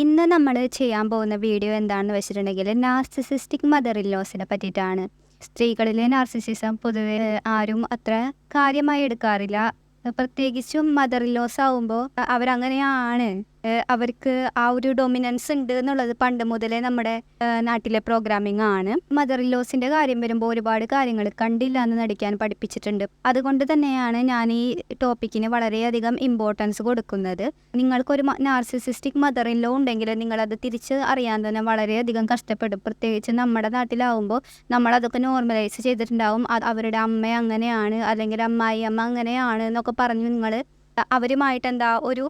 ഇന്ന് നമ്മൾ ചെയ്യാൻ പോകുന്ന വീഡിയോ എന്താണെന്ന് വെച്ചിട്ടുണ്ടെങ്കിൽ നാർസിസിസ്റ്റിക് മദർ ഇല്ലോസിനെ പറ്റിയിട്ടാണ്. സ്ത്രീകളിലെ നാർസിസിസം പൊതുവെ ആരും അത്ര കാര്യമായി എടുക്കാറില്ല. പ്രത്യേകിച്ചും മദർ ഇല്ലോസ് ആവുമ്പോൾ അവരങ്ങനെയാണ്. അവർക്ക് ആ ഒരു ഡൊമിനൻസ് ഉണ്ട് എന്നുള്ളത് പണ്ട് മുതലേ നമ്മുടെ നാട്ടിലെ പ്രോഗ്രാമിംഗ് ആണ്. മദർ ഇല്ലോസിൻ്റെ കാര്യം വരുമ്പോൾ ഒരുപാട് കാര്യങ്ങൾ കണ്ടില്ല എന്ന് നടിക്കാൻ പഠിപ്പിച്ചിട്ടുണ്ട്. അതുകൊണ്ട് തന്നെയാണ് ഞാൻ ഈ ടോപ്പിക്കിന് വളരെയധികം ഇമ്പോർട്ടൻസ് കൊടുക്കുന്നത്. നിങ്ങൾക്കൊരു നാർസിസിസ്റ്റിക് മദർ ഇല്ലോ ഉണ്ടെങ്കിൽ നിങ്ങളത് തിരിച്ച് അറിയാൻ തന്നെ വളരെയധികം കഷ്ടപ്പെടും. പ്രത്യേകിച്ച് നമ്മുടെ നാട്ടിലാവുമ്പോൾ നമ്മളതൊക്കെ നോർമലൈസ് ചെയ്തിട്ടുണ്ടാവും. അവരുടെ അമ്മ അങ്ങനെയാണ്, അല്ലെങ്കിൽ അമ്മായി അമ്മ അങ്ങനെയാണ് എന്നൊക്കെ പറഞ്ഞ് നിങ്ങൾ അവരുമായിട്ട് എന്താ ഒരു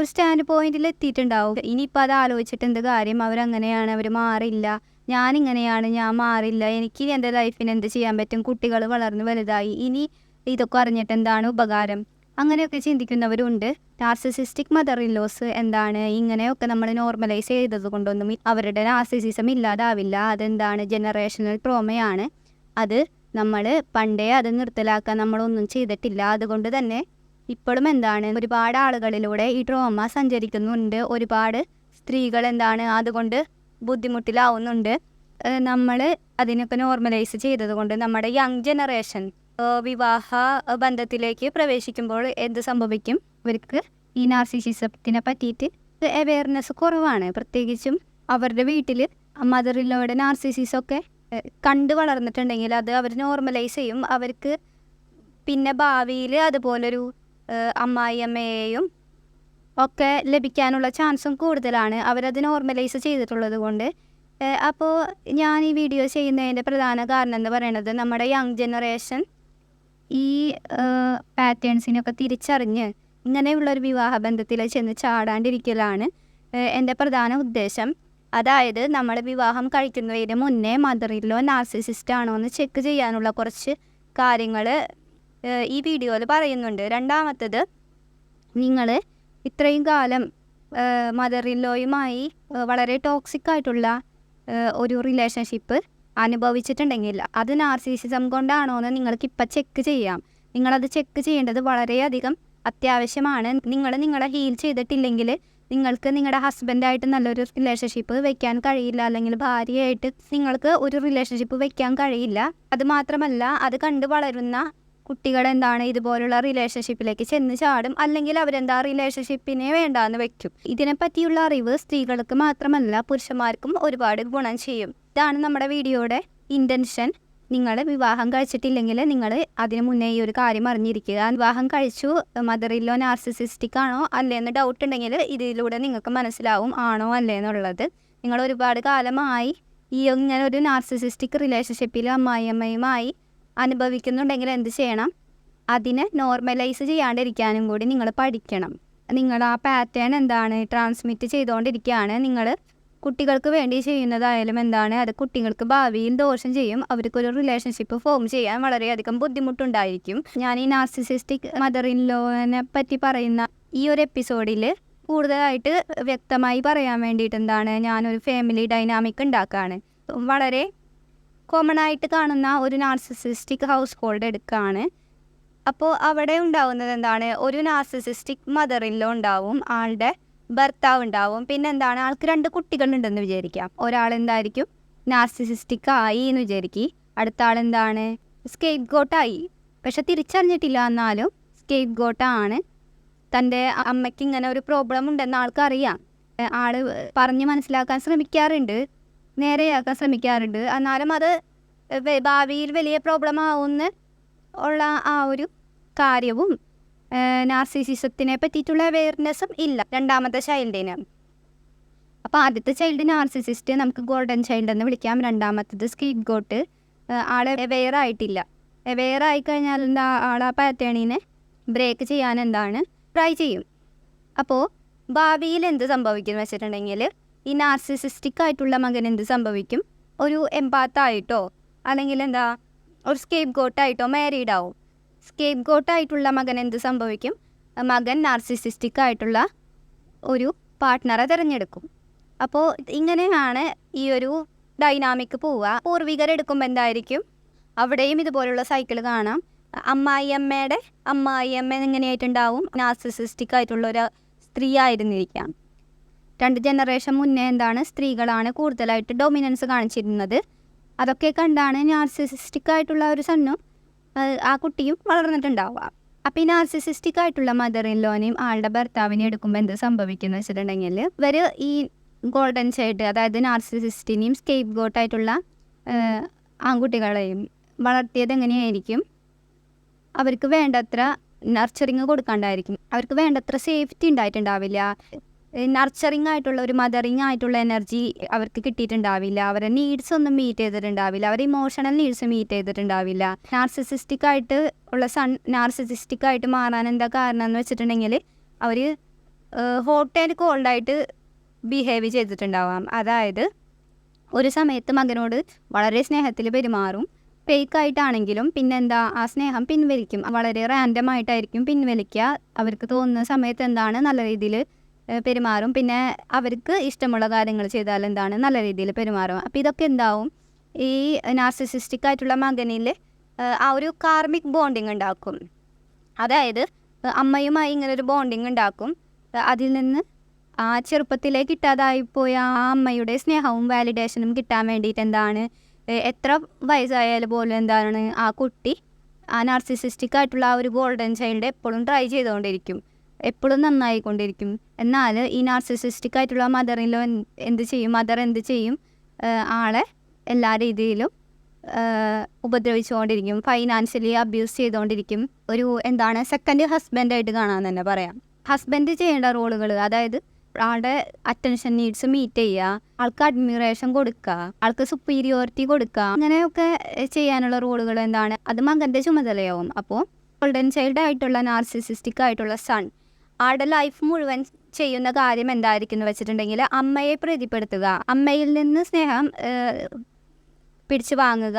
സ്റ്റാൻഡ് പോയിന്റിൽ എത്തിയിട്ടുണ്ടാവും. ഇനിയിപ്പോൾ അത് ആലോചിച്ചിട്ട് എന്ത് കാര്യം? അവരങ്ങനെയാണ്, അവർ മാറില്ല, ഞാനിങ്ങനെയാണ്, ഞാൻ മാറില്ല, എനിക്ക് എൻ്റെ ലൈഫിന് എന്ത് ചെയ്യാൻ പറ്റും? കുട്ടികൾ വളർന്ന് വലുതായി, ഇനി ഇതൊക്കെ അറിഞ്ഞിട്ട് എന്താണ് ഉപകാരം? അങ്ങനെയൊക്കെ ചിന്തിക്കുന്നവരുണ്ട്. നാർസിസിസ്റ്റിക് മദർ ഇല്ലോസ് എന്താണ്? ഇങ്ങനെയൊക്കെ നമ്മൾ നോർമലൈസ് ചെയ്തത് കൊണ്ടൊന്നും അവരുടെ നാർസിസിസം ഇല്ലാതാവില്ല. അതെന്താണ്? ജനറേഷണൽ ട്രോമയാണ്. അത് നമ്മൾ പണ്ടേ അത് നിർത്തലാക്കാൻ നമ്മളൊന്നും ചെയ്തിട്ടില്ല. അതുകൊണ്ട് തന്നെ ഇപ്പോഴും എന്താണ്, ഒരുപാട് ആളുകളിലൂടെ ഈ ട്രോമ സഞ്ചരിക്കുന്നുണ്ട്. ഒരുപാട് സ്ത്രീകൾ എന്താണ് അതുകൊണ്ട് ബുദ്ധിമുട്ടിലാവുന്നുണ്ട്. നമ്മൾ അതിനൊക്കെ നോർമലൈസ് ചെയ്തത് കൊണ്ട് നമ്മുടെ യങ് ജനറേഷൻ വിവാഹ ബന്ധത്തിലേക്ക് പ്രവേശിക്കുമ്പോൾ എന്ത് സംഭവിക്കും? ഇവർക്ക് ഈ നാർസിസിസത്തിനെ പറ്റിയിട്ട് അവയർനെസ് കുറവാണ്. പ്രത്യേകിച്ചും അവരുടെ വീട്ടിൽ മദർ ഇല്ലോയുടെ നാർസിസിസമൊക്കെ കണ്ടു വളർന്നിട്ടുണ്ടെങ്കിൽ അത് അവർ നോർമലൈസ് ചെയ്യും. അവർക്ക് പിന്നെ ഭാവിയിൽ അതുപോലൊരു അമ്മായിയമ്മയെയും ഒക്കെ ലഭിക്കാനുള്ള ചാൻസും കൂടുതലാണ്, അവരത് നോർമലൈസ് ചെയ്തിട്ടുള്ളത് കൊണ്ട്. അപ്പോൾ ഞാൻ ഈ വീഡിയോ ചെയ്യുന്നതിൻ്റെ പ്രധാന കാരണം എന്ന് പറയുന്നത് നമ്മുടെ യങ് ജനറേഷൻ ഈ പാറ്റേൺസിനൊക്കെ തിരിച്ചറിഞ്ഞ് ഇങ്ങനെയുള്ളൊരു വിവാഹ ബന്ധത്തിൽ ചെന്ന് ചാടാണ്ടിരിക്കലാണ് എൻ്റെ പ്രധാന ഉദ്ദേശം. അതായത് നമ്മൾ വിവാഹം കഴിക്കുന്നതിന് മുന്നേ മദർ ഇല്ലോ നാർസിസിസ്റ്റ് ആണോ എന്ന് ചെക്ക് ചെയ്യാനുള്ള കുറച്ച് കാര്യങ്ങൾ ഈ വീഡിയോയിൽ പറയുന്നുണ്ട്. രണ്ടാമത്തത്, നിങ്ങൾ ഇത്രയും കാലം മദർ ഇല്ലോയുമായി വളരെ ടോക്സിക് ആയിട്ടുള്ള ഒരു റിലേഷൻഷിപ്പ് അനുഭവിച്ചിട്ടുണ്ടെങ്കിൽ അത് നാർസിസിസം കൊണ്ടാണോ എന്ന് നിങ്ങൾക്കിപ്പോൾ ചെക്ക് ചെയ്യാം. നിങ്ങളത് ചെക്ക് ചെയ്യേണ്ടത് വളരെയധികം അത്യാവശ്യമാണ്. നിങ്ങളെ ഹീൽ ചെയ്തിട്ടില്ലെങ്കിൽ നിങ്ങൾക്ക് നിങ്ങളുടെ ഹസ്ബൻഡായിട്ട് നല്ലൊരു റിലേഷൻഷിപ്പ് വെക്കാൻ കഴിയില്ല, അല്ലെങ്കിൽ ഭാര്യയായിട്ട് നിങ്ങൾക്ക് ഒരു റിലേഷൻഷിപ്പ് വെക്കാൻ കഴിയില്ല. അതുമാത്രമല്ല, അത് കണ്ട് വളരുന്ന കുട്ടികൾ എന്താണ് ഇതുപോലുള്ള റിലേഷൻഷിപ്പിലേക്ക് ചെന്ന് ചാടും, അല്ലെങ്കിൽ അവരെന്താ റിലേഷൻഷിപ്പിനെ വേണ്ടാന്ന് വെക്കും. ഇതിനെപ്പറ്റിയുള്ള അറിവ് സ്ത്രീകൾക്ക് മാത്രമല്ല പുരുഷന്മാർക്കും ഒരുപാട് ഗുണം ചെയ്യും. ഇതാണ് നമ്മുടെ വീഡിയോയുടെ ഇൻറ്റൻഷൻ. നിങ്ങൾ വിവാഹം കഴിച്ചിട്ടില്ലെങ്കിൽ നിങ്ങൾ അതിന് മുന്നേ ഈ ഒരു കാര്യം അറിഞ്ഞിരിക്കുക. വിവാഹം കഴിച്ചു, മദർ ഇല്ലോ നാർസിസിസ്റ്റിക് ആണോ അല്ലേന്ന് ഡൗട്ട് ഉണ്ടെങ്കിൽ ഇതിലൂടെ നിങ്ങൾക്ക് മനസ്സിലാവും ആണോ അല്ലേന്നുള്ളത്. നിങ്ങൾ ഒരുപാട് കാലമായി ഇങ്ങനെ ഒരു നാർസിസിസ്റ്റിക് റിലേഷൻഷിപ്പിൽ അമ്മായിയമ്മയുമായി അനുഭവിക്കുന്നുണ്ടെങ്കിൽ എന്ത് ചെയ്യണം? അതിനെ നോർമലൈസ് ചെയ്യാണ്ടിരിക്കാനും കൂടി നിങ്ങൾ പഠിക്കണം. നിങ്ങൾ ആ പാറ്റേൺ എന്താണ് ട്രാൻസ്മിറ്റ് ചെയ്തുകൊണ്ടിരിക്കുകയാണ്. നിങ്ങൾ കുട്ടികൾക്ക് വേണ്ടി ചെയ്യുന്നതായാലും എന്താണ് അത് കുട്ടികൾക്ക് ഭാവിയിൽ ദോഷം ചെയ്യും. അവർക്കൊരു റിലേഷൻഷിപ്പ് ഫോം ചെയ്യാൻ വളരെയധികം ബുദ്ധിമുട്ടുണ്ടായിരിക്കും. ഞാൻ ഈ നാർസിസിസ്റ്റിക് മദർ ഇൻ ലോനെ പറ്റി പറയുന്ന ഈ ഒരു എപ്പിസോഡിൽ കൂടുതലായിട്ട് വ്യക്തമായി പറയാൻ വേണ്ടിയിട്ട് എന്താണ്, ഞാനൊരു ഫാമിലി ഡൈനാമിക് ഉണ്ടാക്കുകയാണ്. വളരെ കോമൺ ആയിട്ട് കാണുന്ന ഒരു നാർസിസിസ്റ്റിക് ഹൗസ് ഹോൾഡ് എടുക്കുകയാണ്. അപ്പോൾ അവിടെ ഉണ്ടാവുന്നത് എന്താണ്, ഒരു നാർസിസിസ്റ്റിക് മദർ ഇൻ ലോ ഉണ്ടാവും, ആളുടെ ഭർത്താവ് ഉണ്ടാവും, പിന്നെ എന്താണ് ആൾക്ക് 2 കുട്ടികളുണ്ടെന്ന് വിചാരിക്കാം. ഒരാളെന്തായിരിക്കും നാർസിസിസ്റ്റിക് ആയി എന്ന് വിചാരിക്കുക, അടുത്ത ആളെന്താണ് സ്കേപ്പ് ഗോട്ടായി. പക്ഷെ തിരിച്ചറിഞ്ഞിട്ടില്ല, എന്നാലും സ്കേപ്പ് ഗോട്ടാണ്. തൻ്റെ അമ്മയ്ക്ക് ഇങ്ങനെ ഒരു പ്രോബ്ലം ഉണ്ടെന്ന് ആൾക്കറിയാം. ആൾ പറഞ്ഞ് മനസ്സിലാക്കാൻ ശ്രമിക്കാറുണ്ട്, നേരെയാക്കാൻ ശ്രമിക്കാറുണ്ട്. എന്നാലും അത് ഭാവിയിൽ വലിയ പ്രോബ്ലം ആവുമെന്ന് ഉള്ള ആ ഒരു കാര്യവും നാർസിസിസത്തിനെ പറ്റിയിട്ടുള്ള അവെയർനെസ്സും ഇല്ല രണ്ടാമത്തെ ചൈൽഡിന്. അപ്പോൾ ആദ്യത്തെ ചൈൽഡ് നാർസിസിസ്റ്റ്, നമുക്ക് ഗോൾഡൻ ചൈൽഡ് എന്ന് വിളിക്കാം. രണ്ടാമത്തത് സ്കേപ്പ് ഗോട്ട്, ആൾ അവെയർ ആയിട്ടില്ല. അവെയർ ആയിക്കഴിഞ്ഞാൽ എന്താ, ആൾ ആ പാറ്റേണിനെ ബ്രേക്ക് ചെയ്യാൻ എന്താണ് ട്രൈ ചെയ്യും. അപ്പോൾ ഭാവിയിൽ എന്ത് സംഭവിക്കും വെച്ചിട്ടുണ്ടെങ്കിൽ, ഈ നാർസിസിസ്റ്റിക് ആയിട്ടുള്ള മകൻ എന്ത് സംഭവിക്കും? ഒരു എംപാത്തായിട്ടോ അല്ലെങ്കിൽ എന്താ ഒരു സ്കേപ്പ് ഗോട്ടായിട്ടോ മാരീഡ് ആവും. സ്കേപ്പ് ഗോട്ടായിട്ടുള്ള മകൻ എന്ത് സംഭവിക്കും? മകൻ നാർസിസിസ്റ്റിക് ആയിട്ടുള്ള ഒരു പാർട്ട്ണറെ തിരഞ്ഞെടുക്കും. അപ്പോൾ ഇങ്ങനെയാണ് ഈ ഒരു ഡൈനാമിക് പോവുക. പൂർവികരെടുക്കുമ്പോൾ എന്തായിരിക്കും, അവിടെയും ഇതുപോലുള്ള സൈക്കിൾ കാണാം. അമ്മായിയമ്മ എങ്ങനെയായിട്ടുണ്ടാവും? നാർസിസിസ്റ്റിക് ആയിട്ടുള്ള ഒരു സ്ത്രീ ആയിരുന്നിരിക്കാം. 2 ജനറേഷൻ മുന്നേ എന്താണ് സ്ത്രീകളാണ് കൂടുതലായിട്ട് ഡൊമിനൻസ് കാണിച്ചിരുന്നത്. അതൊക്കെ കണ്ടാണ് നാർസിസിസ്റ്റിക് ആയിട്ടുള്ള ഒരു സണ്ണും ആ കുട്ടിയും വളർന്നിട്ടുണ്ടാവുക. അപ്പോൾ ഈ നാർസിസിസ്റ്റിക് ആയിട്ടുള്ള മദർ ഇൻ ലോനെയും ആളുടെ ഭർത്താവിനെയും എടുക്കുമ്പോൾ എന്ത് സംഭവിക്കുന്നു വെച്ചിട്ടുണ്ടെങ്കിൽ ഇവർ ഈ ഗോൾഡൻ ചൈൽഡ്, അതായത് നാർസിസിസ്റ്റിനെയും സ്കേപ്പ് ഗോട്ടായിട്ടുള്ള ആൺകുട്ടികളെയും വളർത്തിയത് എങ്ങനെയായിരിക്കും? അവർക്ക് വേണ്ടത്ര നർച്ചറിങ് കൊടുക്കാണ്ടായിരിക്കും, അവർക്ക് വേണ്ടത്ര സേഫ്റ്റി ഉണ്ടായിട്ടുണ്ടാവില്ല, നർച്ചറിങ് ആയിട്ടുള്ള ഒരു മദറിങ് ആയിട്ടുള്ള എനർജി അവർക്ക് കിട്ടിയിട്ടുണ്ടാവില്ല, അവരുടെ നീഡ്സ് ഒന്നും മീറ്റ് ചെയ്തിട്ടുണ്ടാവില്ല, അവരുടെ ഇമോഷണൽ നീഡ്സ് മീറ്റ് ചെയ്തിട്ടുണ്ടാവില്ല. നാർസിസിസ്റ്റിക് ആയിട്ട് ഉള്ള നാർസിസിസ്റ്റിക് ആയിട്ട് മാറാൻ എന്താ കാരണം എന്ന് വെച്ചിട്ടുണ്ടെങ്കിൽ അവർ ഹോട്ട് ആൻഡ് കോൾഡായിട്ട് ബിഹേവ് ചെയ്തിട്ടുണ്ടാവാം. അതായത് ഒരു സമയത്ത് മകനോട് വളരെ സ്നേഹത്തിൽ പെരുമാറും, ഫേക്കായിട്ടാണെങ്കിലും പിന്നെന്താ ആ സ്നേഹം പിൻവലിക്കും, വളരെ റാൻഡം ആയിട്ടായിരിക്കും പിൻവലിക്കുക. അവർക്ക് തോന്നുന്ന സമയത്ത് എന്താണ് നല്ല രീതിയിൽ പെരുമാറും, പിന്നെ അവർക്ക് ഇഷ്ടമുള്ള കാര്യങ്ങൾ ചെയ്താൽ എന്താണ് നല്ല രീതിയിൽ പെരുമാറും. അപ്പോൾ ഇതൊക്കെ എന്താവും, ഈ നാർസിസിസ്റ്റിക് ആയിട്ടുള്ള മകനിൽ ആ ഒരു കാർമിക് ബോണ്ടിങ് ഉണ്ടാക്കും. അതായത് അമ്മയുമായി ഇങ്ങനൊരു ബോണ്ടിങ് ഉണ്ടാക്കും. അതിൽ നിന്ന് ആ ചെറുപ്പത്തിലേ കിട്ടാതായിപ്പോയ ആ അമ്മയുടെ സ്നേഹവും വാലിഡേഷനും കിട്ടാൻ വേണ്ടിയിട്ട് എന്താണ്, എത്ര വയസ്സായാലും പോലും എന്താണ് ആ കുട്ടി ആ നാർസിസിസ്റ്റിക് ആയിട്ടുള്ള ആ ഒരു ഗോൾഡൻ ചൈൽഡ് എപ്പോഴും ട്രൈ ചെയ്തുകൊണ്ടിരിക്കും, എപ്പോഴും നന്നായിക്കൊണ്ടിരിക്കും. എന്നാൽ ഈ നാർസിസിസ്റ്റിക് ആയിട്ടുള്ള മദർ എന്ത് ചെയ്യും, ആളെ എല്ലാ രീതിയിലും ഉപദ്രവിച്ചുകൊണ്ടിരിക്കും, ഫൈനാൻഷ്യലി അബ്യൂസ് ചെയ്തുകൊണ്ടിരിക്കും. ഒരു എന്താണ് സെക്കൻഡ് ഹസ്ബൻഡായിട്ട് കാണാൻ തന്നെ പറയാം. ഹസ്ബൻഡ് ചെയ്യേണ്ട റോളുകൾ, അതായത് ആളുടെ അറ്റൻഷൻ നീഡ്സ് മീറ്റ് ചെയ്യുക, ആൾക്ക് അഡ്മിറേഷൻ കൊടുക്കുക, ആൾക്ക് സുപ്പീരിയോറിറ്റി കൊടുക്കുക, അങ്ങനെയൊക്കെ ചെയ്യാനുള്ള റോളുകൾ എന്താണ്, അത് മകൻ്റെ ചുമതലയാവും. അപ്പോൾ ഗോൾഡൻ ചൈൽഡ് ആയിട്ടുള്ള നാർസിസിസ്റ്റിക് ആയിട്ടുള്ള സൺ ആളുടെ ലൈഫ് മുഴുവൻ ചെയ്യുന്ന കാര്യം എന്തായിരിക്കും എന്ന് വെച്ചിട്ടുണ്ടെങ്കിൽ അമ്മയെ പ്രീതിപ്പെടുത്തുക, അമ്മയിൽ നിന്ന് സ്നേഹം പിടിച്ചു വാങ്ങുക,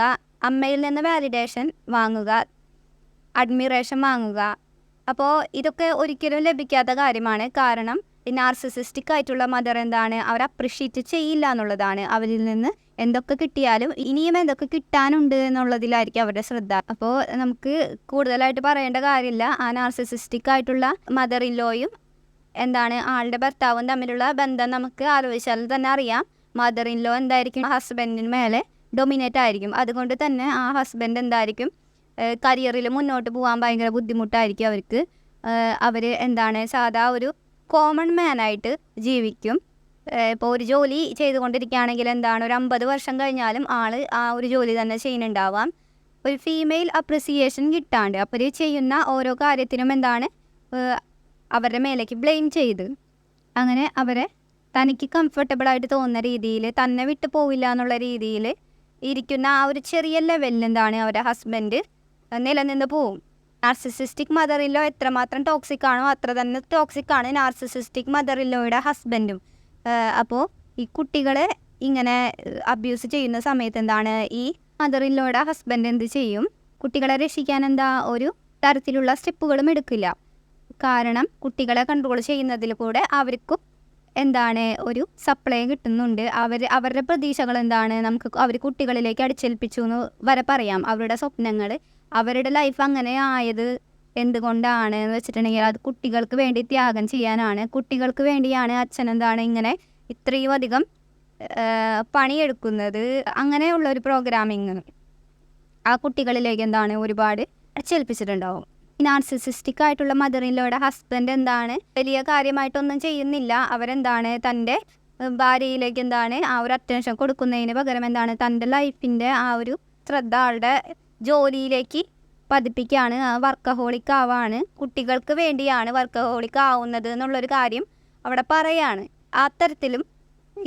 അമ്മയിൽ നിന്ന് വാലിഡേഷൻ വാങ്ങുക, അഡ്മിറേഷൻ വാങ്ങുക. അപ്പോൾ ഇതൊക്കെ ഒരിക്കലും ലഭിക്കാത്ത കാര്യമാണ്. കാരണം ഈ നാർസിസിസ്റ്റിക് ആയിട്ടുള്ള മദർ എന്താണ്, അവർ അപ്രിഷ്യേറ്റ് ചെയ്യില്ല എന്നുള്ളതാണ്. അവരിൽ നിന്ന് എന്തൊക്കെ കിട്ടിയാലും ഇനിയും എന്തൊക്കെ കിട്ടാനുണ്ട് എന്നുള്ളതിലായിരിക്കും അവരുടെ ശ്രദ്ധ. അപ്പോൾ നമുക്ക് കൂടുതലായിട്ട് പറയേണ്ട കാര്യമില്ല. ആ നാർസിസിസ്റ്റിക് ആയിട്ടുള്ള മദർ ഇൻ ലോയും എന്താണ് ആളുടെ ഭർത്താവും തമ്മിലുള്ള ബന്ധം നമുക്ക് ആലോചിച്ചാൽ തന്നെ അറിയാം. മദർ ഇൻ ലോ എന്തായിരിക്കും, ഹസ്ബൻഡിന് മേലെ ഡൊമിനേറ്റ് ആയിരിക്കും. അതുകൊണ്ട് തന്നെ ആ ഹസ്ബൻഡ് എന്തായിരിക്കും, കരിയറിൽ മുന്നോട്ട് പോകാൻ ഭയങ്കര ബുദ്ധിമുട്ടായിരിക്കും അവർക്ക്. അവർ എന്താണ് സാധാ ഒരു കോമൺ മാനായിട്ട് ജീവിക്കും. ഇപ്പോൾ ഒരു ജോലി ചെയ്തുകൊണ്ടിരിക്കുകയാണെങ്കിൽ എന്താണ് ഒരു 50 വർഷം കഴിഞ്ഞാലും ആൾ ആ ഒരു ജോലി തന്നെ ചെയ്യുന്നുണ്ടാവാം. ഒരു ഫീമെയിൽ അപ്രിസിയേഷൻ കിട്ടാണ്ട് അപ്പോൾ ചെയ്യുന്ന ഓരോ കാര്യത്തിനും എന്താണ് അവരുടെ മേലേക്ക് ബ്ലെയിം ചെയ്ത് അങ്ങനെ അവരെ തനിക്ക് കംഫർട്ടബിളായിട്ട് തോന്നുന്ന രീതിയിൽ, തന്നെ വിട്ടു പോവില്ല എന്നുള്ള രീതിയിൽ ഇരിക്കുന്ന ആ ഒരു ചെറിയ ലെവലിൽ എന്താണ് അവരുടെ ഹസ്ബൻഡ് നിലനിന്ന് പോവും. നാർസിസിസ്റ്റിക് മദർ ഇൻ ലോ എത്രമാത്രം ടോക്സിക് ആണോ അത്ര തന്നെ ടോക്സിക് ആണ് നാർസിസിസ്റ്റിക് മദർ ഇൻ ലോയുടെ ഹസ്ബൻഡും. അപ്പോൾ ഈ കുട്ടികളെ ഇങ്ങനെ അബ്യൂസ് ചെയ്യുന്ന സമയത്ത് എന്താണ് ഈ മദർ ഇൻ ലോയുടെ ഹസ്ബൻഡ് എന്ത് ചെയ്യും, കുട്ടികളെ രക്ഷിക്കാൻ എന്താ ഒരു തരത്തിലുള്ള സ്റ്റെപ്പുകളും എടുക്കില്ല. കാരണം കുട്ടികളെ കൺട്രോൾ ചെയ്യുന്നതിൽ കൂടെ അവർക്കും എന്താണ് ഒരു സപ്ലൈ കിട്ടുന്നുണ്ട്. അവരുടെ പ്രതീക്ഷകൾ എന്താണ്, അവർ കുട്ടികളിലേക്ക് അടിച്ചേൽപ്പിച്ചു എന്ന് വരെ പറയാം. അവരുടെ സ്വപ്നങ്ങൾ, അവരുടെ ലൈഫ് അങ്ങനെ ആയത് എന്തുകൊണ്ടാണ് എന്ന് വെച്ചിട്ടുണ്ടെങ്കിൽ അത് കുട്ടികൾക്ക് വേണ്ടി ത്യാഗം ചെയ്യാനാണ്. കുട്ടികൾക്ക് വേണ്ടിയാണ് അച്ഛൻ എന്താണ് ഇങ്ങനെ ഇത്രയും അധികം പണിയെടുക്കുന്നത്. അങ്ങനെയുള്ളൊരു പ്രോഗ്രാമിങ് ആ കുട്ടികളിലേക്ക് എന്താണ് ഒരുപാട് അടിച്ചേൽപ്പിച്ചിട്ടുണ്ടാവും. നാർസിസിസ്റ്റിക് ആയിട്ടുള്ള മദർ ഇൻ ലോയുടെ ഹസ്ബൻഡ് എന്താണ് വലിയ കാര്യമായിട്ടൊന്നും ചെയ്യുന്നില്ല. അവരെന്താണ് തൻ്റെ ഭാര്യയിലേക്ക് എന്താണ് ആ ഒരു അറ്റൻഷൻ കൊടുക്കുന്നതിന് പകരം എന്താണ് തൻ്റെ ലൈഫിൻ്റെ ആ ഒരു ശ്രദ്ധ ആളുടെ ജോലിയിലേക്ക് പതിപ്പിക്കുകയാണ്. വർക്കഹോളിക് ആവാണ്, കുട്ടികൾക്ക് വേണ്ടിയാണ് വർക്കഹോളിക് ആവുന്നത് എന്നുള്ളൊരു കാര്യം അവിടെ പറയാണ്. അത്തരത്തിലും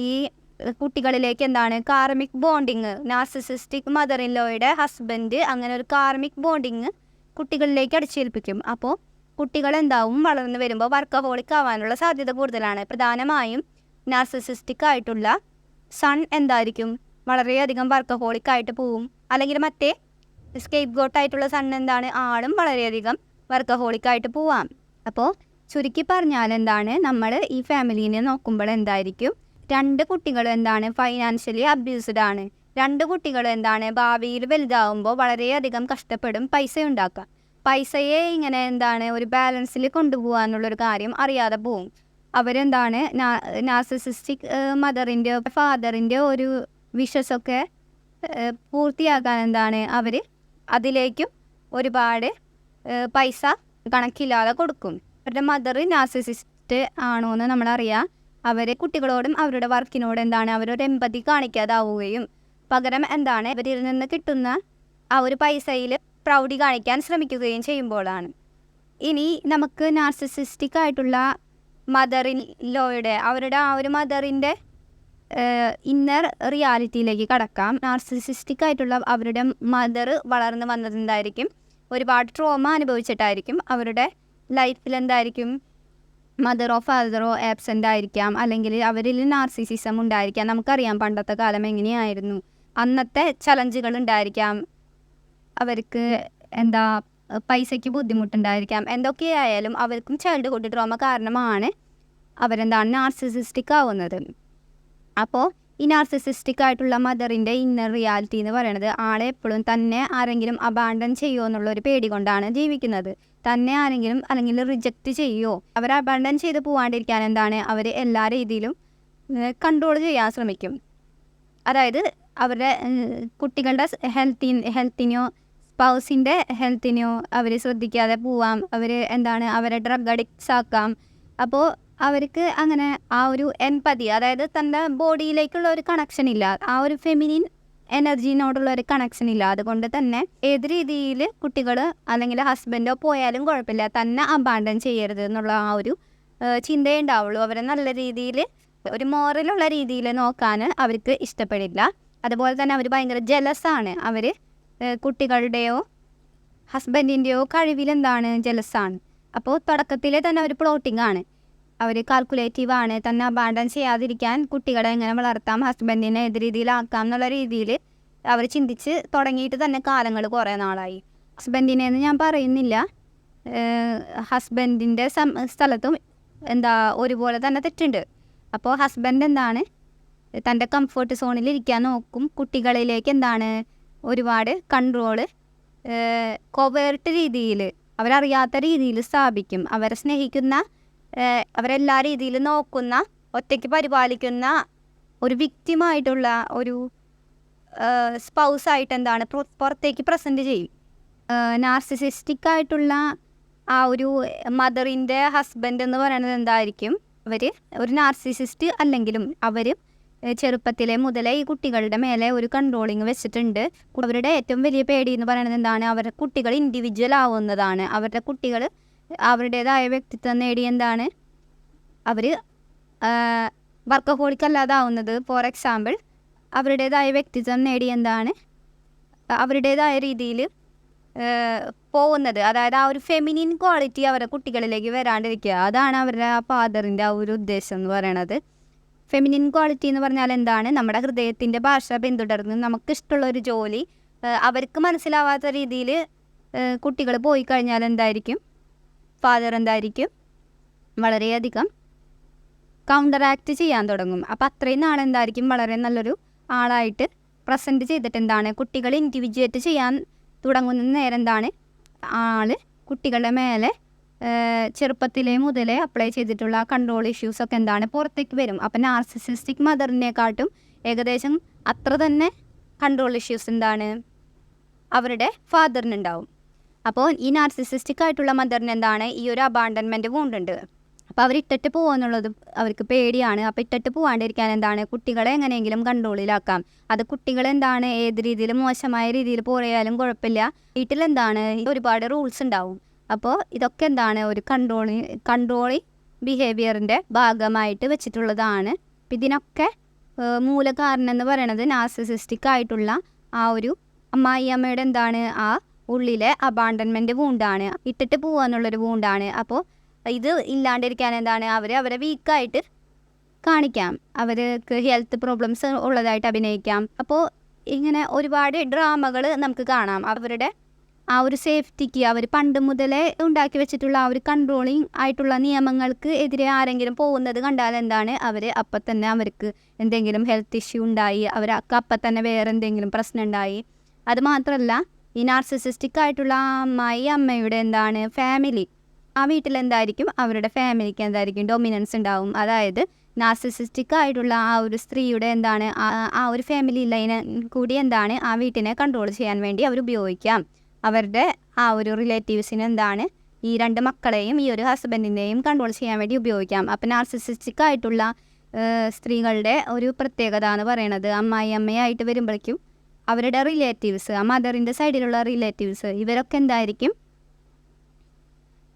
ഈ കുട്ടികളിലേക്ക് എന്താണ് karmic bonding, narcissistic mother in ലോയുടെ ഹസ്ബൻഡ് അങ്ങനെ ഒരു കാർമിക് ബോണ്ടിങ് കുട്ടികളിലേക്ക് അടിച്ചേൽപ്പിക്കും. അപ്പോൾ കുട്ടികൾ എന്താവും വളർന്നു വരുമ്പോൾ വർക്കഹോളിക് ആവാനുള്ള സാധ്യത കൂടുതലാണ്. പ്രധാനമായും നാർസിസിസ്റ്റിക് ആയിട്ടുള്ള സൺ എന്തായിരിക്കും വളരെയധികം വർക്കഹോളിക് ആയിട്ട് പോവും. അല്ലെങ്കിൽ മറ്റേ സ്കേപ്പ് ഗോട്ടായിട്ടുള്ള സൺ എന്താണ് ആളും വളരെയധികം വർക്കഹോളിക് ആയിട്ട് പോവാം. അപ്പോൾ ചുരുക്കി പറഞ്ഞാൽ എന്താണ് നമ്മൾ ഈ ഫാമിലീനെ നോക്കുമ്പോൾ എന്തായിരിക്കും, 2 കുട്ടികളും എന്താണ് ഫൈനാൻഷ്യലി അബ്യൂസ്ഡ് ആണ്. 2 കുട്ടികളും എന്താണ് ഭാവിയിൽ വലുതാവുമ്പോൾ വളരെയധികം കഷ്ടപ്പെടും, പൈസ ഉണ്ടാക്കാം. പൈസയെ ഇങ്ങനെ എന്താണ് ഒരു ബാലൻസിൽ കൊണ്ടുപോകാനുള്ളൊരു കാര്യം അറിയാതെ പോവും. അവരെന്താണ് നാർസിസിസ്റ്റിക് മദറിൻ്റെ ഫാദറിൻ്റെ ഒരു വിഷസൊക്കെ പൂർത്തിയാക്കാൻ എന്താണ് അവർ അതിലേക്കും ഒരുപാട് പൈസ കണക്കില്ലാതെ കൊടുക്കും. അവരുടെ മദർ നാർസിസിസ്റ്റ് ആണോ എന്ന് നമ്മളറിയാം. അവർ കുട്ടികളോടും അവരുടെ വർക്കിനോട് എന്താണ് അവരൊരു എമ്പതി കാണിക്കാതാവുകയും പകരം എന്താണ് ഇവരിൽ നിന്ന് കിട്ടുന്ന ആ ഒരു പൈസയിൽ പ്രൗഢി കാണിക്കാൻ ശ്രമിക്കുകയും ചെയ്യുമ്പോഴാണ്. ഇനി നമുക്ക് നാർസിസിസ്റ്റിക് ആയിട്ടുള്ള മദറിൻ ലോയുടെ അവരുടെ ആ ഒരു മദറിൻ്റെ ഇന്നർ റിയാലിറ്റിയിലേക്ക് കടക്കാം. നാർസിസിസ്റ്റിക് ആയിട്ടുള്ള അവരുടെ മദർ വളർന്നു വന്നതെന്തായിരിക്കും, ഒരുപാട് ട്രോമ അനുഭവിച്ചിട്ടായിരിക്കും. അവരുടെ ലൈഫിൽ എന്തായിരിക്കും, മദറോ ഫാദറോ ആബ്സെൻ്റ് ആയിരിക്കാം, അല്ലെങ്കിൽ അവരിൽ നാർസിസിസം ഉണ്ടായിരിക്കാം. നമുക്കറിയാം പണ്ടത്തെ കാലം എങ്ങനെയായിരുന്നു, അന്നത്തെ ചലഞ്ചുകൾ ഉണ്ടായിരിക്കാം, അവർക്ക് എന്താ പൈസയ്ക്ക് ബുദ്ധിമുട്ടുണ്ടായിരിക്കാം. എന്തൊക്കെയായാലും അവർക്കും ചൈൽഡ്ഹുഡ് ട്രോമ കാരണമാണ് അവരെന്താണ് നാർസിസിസ്റ്റിക് ആവുന്നത്. അപ്പോൾ ഈ നാർസിസിസ്റ്റിക് ആയിട്ടുള്ള മദറിൻ്റെ ഇന്നർ റിയാലിറ്റി എന്ന് പറയുന്നത് ആളെ എപ്പോഴും തന്നെ ആരെങ്കിലും അബാൻഡൻ ചെയ്യുമോ എന്നുള്ളൊരു പേടി കൊണ്ടാണ് ജീവിക്കുന്നത്. തന്നെ ആരെങ്കിലും അല്ലെങ്കിൽ റിജക്റ്റ് ചെയ്യുമോ, അവർ അബാൻഡൻ ചെയ്ത് പോവാണ്ടിരിക്കാൻ എന്താണ് അവർ എല്ലാ രീതിയിലും കൺട്രോൾ ചെയ്യാൻ ശ്രമിക്കും. അതായത് അവരുടെ കുട്ടികളുടെ ഹെൽത്തിനെയോ സ്പൗസിൻ്റെ ഹെൽത്തിനെയോ അവർ ശ്രദ്ധിക്കാതെ പോവാം. അവർ എന്താണ് അവരെ ഡ്രഗ് അഡിക്ട്സ് ആക്കാം. അപ്പോൾ അവർക്ക് അങ്ങനെ ആ ഒരു എംപതി, അതായത് തൻ്റെ ബോഡിയിലേക്കുള്ള ഒരു കണക്ഷൻ ഇല്ല, ആ ഒരു ഫെമിനിൻ എനർജീനോടുള്ള ഒരു കണക്ഷൻ ഇല്ല. അതുകൊണ്ട് തന്നെ ഏത് രീതിയിൽ കുട്ടികൾ അല്ലെങ്കിൽ ഹസ്ബൻഡോ പോയാലും കുഴപ്പമില്ല, തന്നെ അബാൻഡൻ ചെയ്യരുത് എന്നുള്ള ആ ഒരു ചിന്തയേ ഉണ്ടാവുള്ളൂ. അവരെ നല്ല രീതിയിൽ ഒരു മോറലുള്ള രീതിയിൽ നോക്കാൻ അവർക്ക് ഇഷ്ടപ്പെടില്ല. അതുപോലെ തന്നെ അവർ ഭയങ്കര ജലസാണ്. അവർ കുട്ടികളുടെയോ ഹസ്ബൻഡിൻ്റെയോ കഴിവിലെന്താണ് ജലസാണ്. അപ്പോൾ തുടക്കത്തിൽ തന്നെ ഒരു പ്ലോട്ടിംഗ് ആണ്, അവർ കാൽക്കുലേറ്റീവ് ആണ്. തന്നെ അബാൻഡൻ ചെയ്യാതിരിക്കാൻ കുട്ടികളെ എങ്ങനെ വളർത്താം, ഹസ്ബൻഡിനെ ഏത് രീതിയിലാക്കാം എന്നുള്ള രീതിയിൽ അവർ ചിന്തിച്ച് തുടങ്ങിയിട്ട് തന്നെ കാലങ്ങൾ കുറേ നാളായി. ഹസ്ബൻഡിനെന്ന് ഞാൻ പറയുന്നില്ല, ഹസ്ബൻഡിൻ്റെ സ്ഥലത്തും എന്താ ഒരുപോലെ തന്നെ തെറ്റുണ്ട്. അപ്പോൾ ഹസ്ബൻഡ് എന്താണ് തൻ്റെ കംഫർട്ട് സോണിൽ ഇരിക്കാൻ നോക്കും, കുട്ടികളിലേക്ക് എന്താണ് ഒരുപാട് കൺട്രോള് കോവേർട്ട് രീതിയിൽ അവരറിയാത്ത രീതിയിൽ സ്ഥാപിക്കും. അവരെ സ്നേഹിക്കുന്ന, അവരെല്ലാ രീതിയിലും നോക്കുന്ന, ഒറ്റയ്ക്ക് പരിപാലിക്കുന്ന ഒരു വിക്റ്റിമായിട്ടുള്ള ഒരു സ്പൗസായിട്ട് എന്താണ് പുറത്തേക്ക് പ്രസൻറ്റ് ചെയ്യും. നാർസിസിസ്റ്റിക് ആയിട്ടുള്ള ആ ഒരു മദറിൻ്റെ ഹസ്ബൻഡ് എന്ന് പറയുന്നത് എന്തായിരിക്കും, അവർ ഒരു നാർസിസിസ്റ്റ് അല്ലെങ്കിലും അവർ ചെറുപ്പത്തിലെ മുതലേ ഈ കുട്ടികളുടെ മേലെ ഒരു കൺട്രോളിങ് വെച്ചിട്ടുണ്ട്. അവരുടെ ഏറ്റവും വലിയ പേടി എന്ന് പറയുന്നത് എന്താണ്, അവരുടെ കുട്ടികൾ ഇൻഡിവിജ്വൽ ആവുന്നതാണ്. അവരുടെ കുട്ടികൾ അവരുടേതായ വ്യക്തിത്വം നേടി എന്താണ് അവർ വർക്കഹോളിക് അല്ലാതാവുന്നത്. ഫോർ എക്സാമ്പിൾ, അവരുടേതായ വ്യക്തിത്വം നേടി എന്താണ് അവരുടേതായ രീതിയിൽ പോകുന്നത്. അതായത് ആ ഒരു ഫെമിനിൻ ക്വാളിറ്റി അവരുടെ കുട്ടികളിലേക്ക് വരാണ്ടിരിക്കുക. അതാണ് അവരുടെ ആ ഫാദറിൻ്റെ ആ ഒരു ഉദ്ദേശം എന്ന് പറയണത്. ഫെമിനിൻ ക്വാളിറ്റി എന്ന് പറഞ്ഞാൽ എന്താണ്, നമ്മുടെ ഹൃദയത്തിൻ്റെ ഭാഷ പിന്തുടർന്ന് നമുക്കിഷ്ടമുള്ളൊരു ജോലി അവർക്ക് മനസ്സിലാവാത്ത രീതിയിൽ കുട്ടികൾ പോയി കഴിഞ്ഞാൽ എന്തായിരിക്കും, ഫാദർ എന്തായിരിക്കും വളരെയധികം കൗണ്ടർ ആക്ട് ചെയ്യാൻ തുടങ്ങും. അപ്പോൾ അത്രയും നാളെന്തായിരിക്കും വളരെ നല്ലൊരു ആളായിട്ട് പ്രസൻറ്റ് ചെയ്തിട്ട് എന്താണ് കുട്ടികൾ ഇൻഡിവിജ്വേറ്റ് ചെയ്യാൻ തുടങ്ങുന്ന നേരം എന്താണ് ആൾ കുട്ടികളുടെ മേലെ ചെറുപ്പത്തിലെ മുതലേ അപ്ലൈ ചെയ്തിട്ടുള്ള കൺട്രോൾ ഇഷ്യൂസൊക്കെ എന്താണ് പുറത്തേക്ക് വരും. അപ്പം നാർസിസിസ്റ്റിക് മദറിനെക്കാട്ടും ഏകദേശം അത്ര തന്നെ കൺട്രോൾ ഇഷ്യൂസ് എന്താണ് അവരുടെ ഫാദറിനുണ്ടാവും. അപ്പോൾ ഈ നാർസിസിസ്റ്റിക് ആയിട്ടുള്ള മദറിന് എന്താണ് ഈ ഒരു അബാൻഡൻമെൻറ്റ് വൂണ്ടുണ്ട്. അപ്പോൾ അവർ ഇട്ടിട്ട് പോകുമെന്നുള്ളത് അവർക്ക് പേടിയാണ്. അപ്പോൾ ഇട്ടിട്ട് പോകാണ്ടിരിക്കാൻ എന്താണ് കുട്ടികളെ എങ്ങനെയെങ്കിലും കൺട്രോളിലാക്കാം. അത് കുട്ടികളെന്താണ് ഏത് രീതിയിൽ മോശമായ രീതിയിൽ പോയാലും കുഴപ്പമില്ല, വീട്ടിലെന്താണ് ഒരുപാട് റൂൾസ് ഉണ്ടാവും. അപ്പോൾ ഇതൊക്കെ എന്താണ് ഒരു കൺട്രോളിങ് ബിഹേവിയറിൻ്റെ ഭാഗമായിട്ട് വെച്ചിട്ടുള്ളതാണ്. ഇതിനൊക്കെ മൂലകാരണം എന്ന് പറയുന്നത് നാർസിസിസ്റ്റിക് ആയിട്ടുള്ള ആ ഒരു അമ്മായിയമ്മയുടെ എന്താണ് ആ ഉള്ളിലെ അബാൻഡൻമെൻറ്റ് വൂണ്ടാണ്, ഇട്ടിട്ട് പോകാന്നുള്ളൊരു വൂണ്ടാണ്. അപ്പോൾ ഇത് ഇല്ലാണ്ടിരിക്കാൻ എന്താണ് അവരെ വീക്കായിട്ട് കാണിക്കാം, അവർക്ക് ഹെൽത്ത് പ്രോബ്ലംസ് ഉള്ളതായിട്ട് അഭിനയിക്കാം. അപ്പോൾ ഇങ്ങനെ ഒരുപാട് ഡ്രാമകൾ നമുക്ക് കാണാം. അവരുടെ ആ ഒരു സേഫ്റ്റിക്ക് അവർ പണ്ട് മുതലേ ഉണ്ടാക്കി വെച്ചിട്ടുള്ള ആ ഒരു കൺട്രോളിങ് ആയിട്ടുള്ള നിയമങ്ങൾക്ക് എതിരെ ആരെങ്കിലും പോകുന്നത് കണ്ടാൽ എന്താണ് അവർ അപ്പം തന്നെ അവർക്ക് എന്തെങ്കിലും ഹെൽത്ത് ഇഷ്യൂ ഉണ്ടായി, അവർക്ക് അപ്പം തന്നെ വേറെ എന്തെങ്കിലും പ്രശ്നം ഉണ്ടായി. അതുമാത്രമല്ല ഈ നാർസിസിസ്റ്റിക് ആയിട്ടുള്ള അമ്മയുടെ എന്താണ് ഫാമിലി ആ വീട്ടിൽ എന്തായിരിക്കും അവരുടെ ഫാമിലിക്ക് എന്തായിരിക്കും ഡൊമിനൻസ് ഉണ്ടാവും. അതായത് നാർസിസിസ്റ്റിക് ആയിട്ടുള്ള ആ ഒരു സ്ത്രീയുടെ എന്താണ് ആ ഒരു ഫാമിലി ലൈനെ കൂടി എന്താണ് ആ വീട്ടിനെ കൺട്രോൾ ചെയ്യാൻ വേണ്ടി അവർ ഉപയോഗിക്കാം. അവരുടെ ആ ഒരു റിലേറ്റീവ്സിന് എന്താണ് ഈ 2 മക്കളെയും ഈ ഒരു ഹസ്ബൻഡിനെയും കൺട്രോൾ ചെയ്യാൻ വേണ്ടി ഉപയോഗിക്കാം. അപ്പം നാർസിസിസ്റ്റിക് ആയിട്ടുള്ള സ്ത്രീകളുടെ ഒരു പ്രത്യേകത എന്ന് പറയണത് അമ്മയായിട്ട് വരുമ്പോഴേക്കും അവരുടെ റിലേറ്റീവ്സ്, ആ മദറിൻ്റെ സൈഡിലുള്ള റിലേറ്റീവ്സ് ഇവരൊക്കെ എന്തായിരിക്കും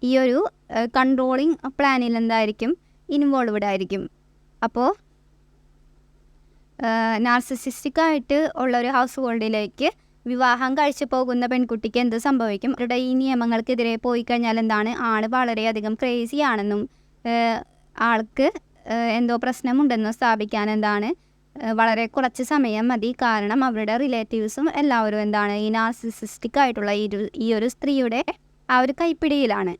ഈ ഒരു കൺട്രോളിങ് പ്ലാനിൽ എന്തായിരിക്കും ഇൻവോൾവ്ഡ് ആയിരിക്കും. അപ്പോൾ നാർസിസിസ്റ്റിക് ആയിട്ട് ഉള്ള ഒരു ഹൗസ് ഹോൾഡിലേക്ക് വിവാഹം കഴിച്ചു പോകുന്ന പെൺകുട്ടിക്ക് എന്ത് സംഭവിക്കും? അവരുടെ ഈ നിയമങ്ങൾക്കെതിരെ പോയി കഴിഞ്ഞാൽ എന്താണ് ആൾ വളരെയധികം ക്രേസി ആണെന്നും ആൾക്ക് എന്തോ പ്രശ്നമുണ്ടെന്നും സ്ഥാപിക്കാൻ എന്താണ് വളരെ കുറച്ച് സമയം മതി. കാരണം അവരുടെ റിലേറ്റീവ്സും എല്ലാവരും എന്താണ് ഈ നാർസിസിസ്റ്റിക് ആയിട്ടുള്ള ഈ ഒരു സ്ത്രീയുടെ ആ ഒരു കൈപ്പിടിയിലാണ്.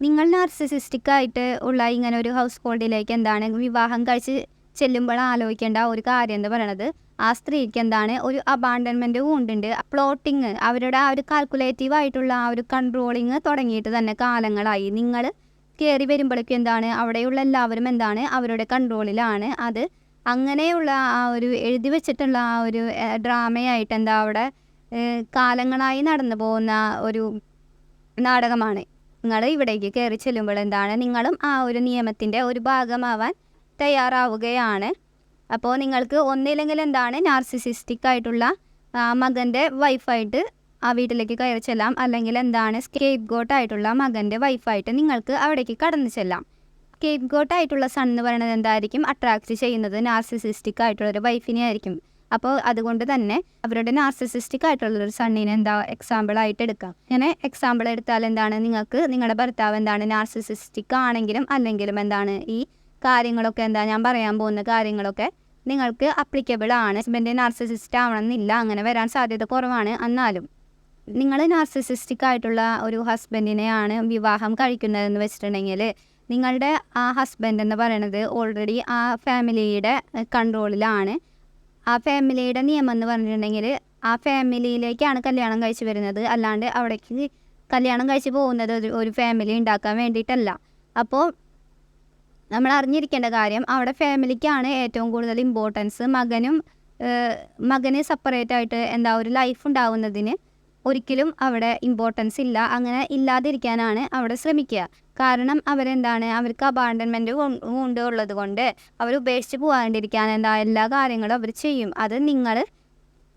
നിങ്ങൾ നാർസിസിസ്റ്റിക് ആയിട്ട് ഉള്ള ഇങ്ങനെ ഒരു ഹൗസ് ഹോൾഡിലേക്ക് എന്താണ് വിവാഹം കഴിച്ച് ചെല്ലുമ്പോൾ ആലോചിക്കേണ്ട ഒരു കാര്യം എന്ന് പറയണത് ആ സ്ത്രീക്ക് എന്താണ് ഒരു അബാൻഡൻമെൻറ്റ് കൊണ്ടുണ്ട്. പ്ലോട്ടിങ് അവരുടെ ആ ഒരു കാൽക്കുലേറ്റീവ് ആയിട്ടുള്ള ആ ഒരു കൺട്രോളിങ് തുടങ്ങിയിട്ട് തന്നെ കാലങ്ങളായി. നിങ്ങൾ കയറി വരുമ്പോഴേക്കും എന്താണ് അവിടെയുള്ള എല്ലാവരും എന്താണ് അവരുടെ കൺട്രോളിലാണ്. അത് അങ്ങനെയുള്ള ആ ഒരു എഴുതി വെച്ചിട്ടുള്ള ആ ഒരു ഡ്രാമയായിട്ട് എന്താ അവിടെ കാലങ്ങളായി നടന്നു പോകുന്ന ഒരു നാടകമാണ്. നിങ്ങൾ ഇവിടേക്ക് കയറി ചെല്ലുമ്പോൾ എന്താണ് നിങ്ങളും ആ ഒരു നിയമത്തിൻ്റെ ഒരു ഭാഗമാവാൻ തയ്യാറാവുകയാണ്. അപ്പോൾ നിങ്ങൾക്ക് ഒന്നില്ലെങ്കിൽ എന്താണ് നാർസിസിസ്റ്റിക് ആയിട്ടുള്ള മകൻ്റെ വൈഫായിട്ട് ആ വീട്ടിലേക്ക് കയറി ചെല്ലാം, അല്ലെങ്കിൽ എന്താണ് സ്കേപ്പ് ഗോട്ടായിട്ടുള്ള മകൻ്റെ വൈഫായിട്ട് നിങ്ങൾക്ക് അവിടേക്ക് കടന്നു ചെല്ലാം. സ്കേപ്പ് ഗോട്ടായിട്ടുള്ള സൺ എന്ന് പറയുന്നത് എന്തായിരിക്കും അട്രാക്റ്റ് ചെയ്യുന്നത് നാർസിസിസ്റ്റിക് ആയിട്ടുള്ളൊരു വൈഫിനെ ആയിരിക്കും. അപ്പോൾ അതുകൊണ്ട് തന്നെ അവരുടെ നാർസിസിസ്റ്റിക് ആയിട്ടുള്ളൊരു സണ്ണിനെ എന്താ എക്സാമ്പിളായിട്ട് എടുക്കാം. ഇങ്ങനെ എക്സാമ്പിൾ എടുത്താൽ എന്താണ് നിങ്ങൾക്ക് നിങ്ങളുടെ ഭർത്താവ് എന്താണ് നാർസിസിസ്റ്റിക് ആണെങ്കിലും അല്ലെങ്കിലും എന്താണ് ഈ കാര്യങ്ങളൊക്കെ എന്താ ഞാൻ പറയാൻ പോകുന്ന കാര്യങ്ങളൊക്കെ നിങ്ങൾക്ക് അപ്ലിക്കബിൾ ആണ്. ഹസ്ബൻഡ് നാർസിസിസ്റ്റ് ആവണമെന്നില്ല, അങ്ങനെ വരാൻ സാധ്യത കുറവാണ്. എന്നാലും നിങ്ങൾ നാർസിസിസ്റ്റിക് ആയിട്ടുള്ള ഒരു ഹസ്ബൻഡിനെയാണ് വിവാഹം കഴിക്കുന്നതെന്ന് വെച്ചിട്ടുണ്ടെങ്കിൽ നിങ്ങളുടെ ആ ഹസ്ബൻഡ് എന്ന് പറയുന്നത് ഓൾറെഡി ആ ഫാമിലിയുടെ കൺട്രോളിലാണ്. ആ ഫാമിലിയുടെ നിയമം എന്ന് പറഞ്ഞിട്ടുണ്ടെങ്കിൽ ആ ഫാമിലിയിലേക്കാണ് കല്യാണം കഴിച്ച് വരുന്നത്, അല്ലാണ്ട് അവിടേക്ക് കല്യാണം കഴിച്ച് പോകുന്നത് ഒരു ഫാമിലി ഉണ്ടാക്കാൻ വേണ്ടിയിട്ടല്ല. അപ്പോൾ നമ്മൾ അറിഞ്ഞിരിക്കേണ്ട കാര്യം അവിടെ ഫാമിലിക്കാണ് ഏറ്റവും കൂടുതൽ ഇമ്പോർട്ടൻസ്. മകന് സെപ്പറേറ്റ് ആയിട്ട് എന്താ ഒരു ലൈഫ് ഉണ്ടാവുന്നതിന് ഒരിക്കലും അവിടെ ഇമ്പോർട്ടൻസ് ഇല്ല. അങ്ങനെ ഇല്ലാതിരിക്കാനാണ് അവിടെ ശ്രമിക്കുക. കാരണം അവരെന്താണ് അവർക്ക് അബാൻഡൻമെൻറ്റ് ഉള്ളത് കൊണ്ട് അവർ ഉപേക്ഷിച്ച് പോകാണ്ടിരിക്കാൻ എന്താ എല്ലാ കാര്യങ്ങളും അവർ ചെയ്യും. അത് നിങ്ങൾ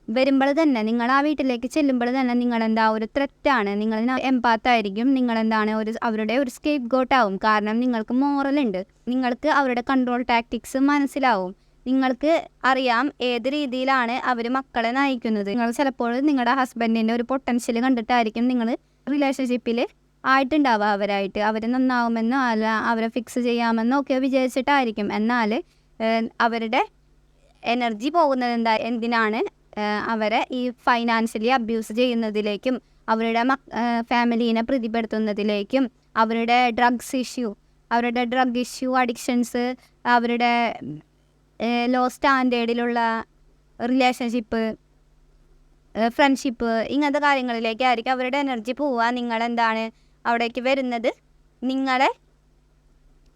വരുമ്പോൾ തന്നെ നിങ്ങൾ ആ വീട്ടിലേക്ക് ചെല്ലുമ്പോൾ തന്നെ നിങ്ങളെന്താ ഒരു ത്രെറ്റാണ്, നിങ്ങൾ എംപാത്തായിരിക്കും, നിങ്ങളെന്താണ് അവരുടെ ഒരു സ്കേപ്പ് ഗോട്ടാവും. കാരണം നിങ്ങൾക്ക് മോറലുണ്ട്, നിങ്ങൾക്ക് അവരുടെ കൺട്രോൾ ടാക്ടിക്സ് മനസ്സിലാവും, നിങ്ങൾക്ക് അറിയാം ഏത് രീതിയിലാണ് അവർ മക്കളെ നയിക്കുന്നത്. നിങ്ങൾ ചിലപ്പോൾ നിങ്ങളുടെ ഹസ്ബൻഡിൻ്റെ ഒരു പൊട്ടൻഷ്യൽ കണ്ടിട്ടായിരിക്കും നിങ്ങൾ റിലേഷൻഷിപ്പിൽ ആയിട്ടുണ്ടാവുക അവരായിട്ട്. അവർ നന്നാവുമെന്നോ അല്ല അവരെ ഫിക്സ് ചെയ്യാമെന്നോ ഒക്കെ വിചാരിച്ചിട്ടായിരിക്കും. എന്നാൽ അവരുടെ എനർജി പോകുന്നത് എന്തിനാണ്? അവരെ ഈ ഫൈനാൻഷ്യലി അബ്യൂസ് ചെയ്യുന്നതിലേക്കും അവരുടെ ഫാമിലീനെ പ്രതിപ്പെടുത്തുന്നതിലേക്കും അവരുടെ ഡ്രഗ് ഇഷ്യൂ അഡിക്ഷൻസ്, അവരുടെ ലോ സ്റ്റാൻഡേർഡിലുള്ള റിലേഷൻഷിപ്പ്, ഫ്രണ്ട്ഷിപ്പ്, ഇങ്ങനത്തെ കാര്യങ്ങളിലേക്കായിരിക്കും അവരുടെ എനർജി പോവുക. നിങ്ങളെന്താണ് അവിടേക്ക് വരുന്നത്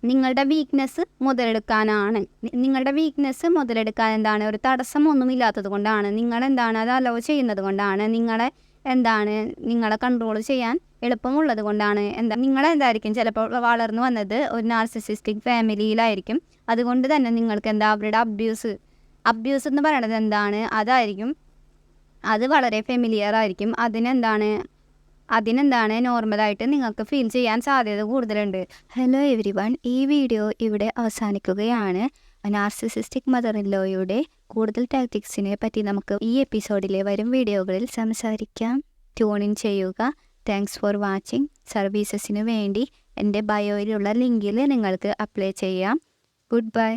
നിങ്ങളുടെ വീക്ക്നെസ് മുതലെടുക്കാനാണ്. നിങ്ങളുടെ വീക്ക്നെസ് മുതലെടുക്കാൻ എന്താണ് ഒരു തടസ്സമൊന്നുമില്ലാത്തത് കൊണ്ടാണ്, നിങ്ങളെന്താണ് അത് അലോ ചെയ്യുന്നത് കൊണ്ടാണ്, നിങ്ങളെ കൺട്രോൾ ചെയ്യാൻ എളുപ്പമുള്ളത് കൊണ്ടാണ്. നിങ്ങളെന്തായിരിക്കും ചിലപ്പോൾ വളർന്നു വന്നത് ഒരു നാർസിസിസ്റ്റിക് ഫാമിലിയിലായിരിക്കും. അതുകൊണ്ട് തന്നെ നിങ്ങൾക്ക് അവരുടെ അബ്യൂസ് എന്ന് പറയുന്നത് എന്താണ് അതായിരിക്കും, അത് വളരെ ഫെമിലിയർ ആയിരിക്കും. അതിനെന്താണ് നോർമലായിട്ട് നിങ്ങൾക്ക് ഫീൽ ചെയ്യാൻ സാധ്യത കൂടുതലുണ്ട്. ഹലോ എവരിവൺ, ഈ വീഡിയോ ഇവിടെ അവസാനിക്കുകയാണ്. നാർസിസിസ്റ്റിക് മദർ ഇൻ ലോയുടെ കൂടുതൽ ടാക്ടിക്സിനെ പറ്റി നമുക്ക് ഈ എപ്പിസോഡിലെ വരും വീഡിയോകളിൽ സംസാരിക്കാം. ട്യൂൺ ഇൻ ചെയ്യുക. Thanks for watching. സർവീസസിന് വേണ്ടി എൻ്റെ ബയോയിലുള്ള ലിങ്കിൽ നിങ്ങൾക്ക് അപ്ലൈ ചെയ്യാം. Good by.